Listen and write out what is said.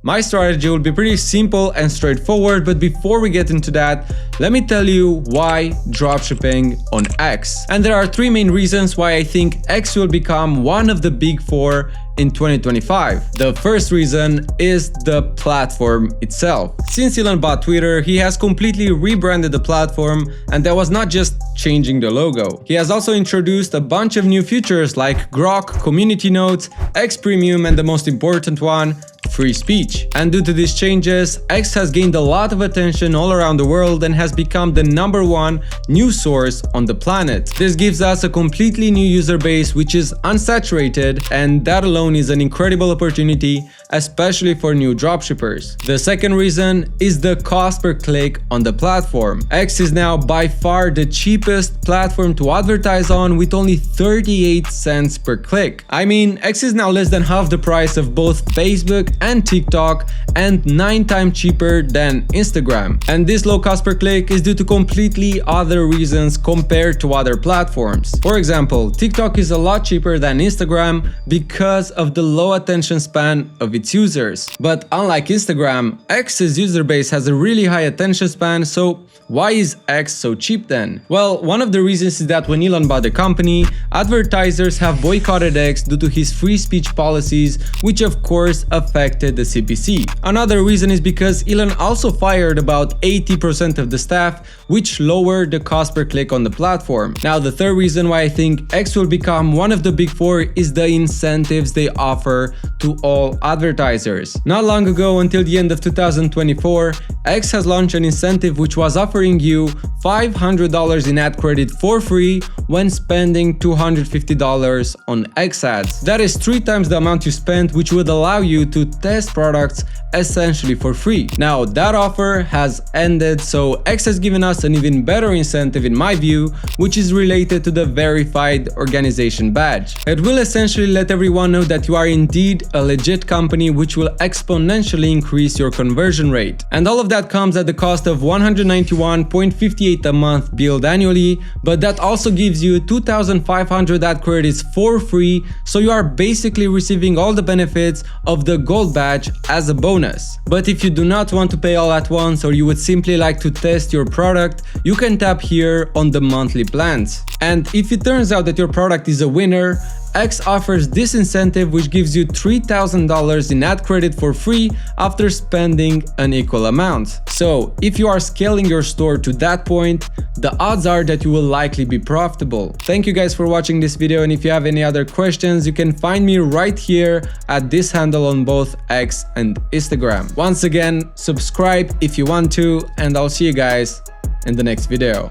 My strategy will be pretty simple and straightforward, but before we get into that, let me tell you why dropshipping on X. And there are three main reasons why I think X will become one of the big four in 2025. The first reason is the platform itself. Since Elon bought Twitter, he has completely rebranded the platform, and that was not just changing the logo. He has also introduced a bunch of new features like Grok, community notes, X Premium, and the most important one, free speech. And due to these changes, X has gained a lot of attention all around the world and has become the #1 news source on the planet. This gives us a completely new user base which is unsaturated, and that alone is an incredible opportunity, especially for new dropshippers. The second reason is the cost per click on the platform. X is now by far the cheapest platform to advertise on, with only 38 cents per click. I mean, X is now less than half the price of both Facebook and TikTok, and 9 times cheaper than Instagram. And this low cost per click is due to completely other reasons compared to other platforms. For example, TikTok is a lot cheaper than Instagram because of the low attention span of its users. But unlike Instagram, X's user base has a really high attention span, so why is X so cheap then? Well, one of the reasons is that when Elon bought the company, advertisers have boycotted X due to his free speech policies, which of course affected the CPC. Another reason is because Elon also fired about 80% of the staff, which lowered the cost per click on the platform. Now, the third reason why I think X will become one of the big four is the incentives they offer to all advertisers. Not long ago, until the end of 2024, X has launched an incentive which was offering you $500 in ad credit for free when spending $250 on X ads. That is 3 times the amount you spent, which would allow you to test products essentially for free. Now, that offer has ended, so X has given us an even better incentive in my view, which is related to the verified organization badge. It will essentially let everyone know that you are indeed a legit company, which will exponentially increase your conversion rate. And all of that comes at the cost of $191.58 a month billed annually, but that also gives you 2,500 ad credits for free, so you are basically receiving all the benefits of the gold badge as a bonus. But if you do not want to pay all at once, or you would simply like to test your product, you can tap here on the monthly plans. And if it turns out that your product is a winner, X offers this incentive which gives you $3,000 in ad credit for free after spending an equal amount. So if you are scaling your store to that point, the odds are that you will likely be profitable. Thank you guys for watching this video, and if you have any other questions, you can find me right here at this handle on both X and Instagram. Once again, subscribe if you want to, and I'll see you guys in the next video.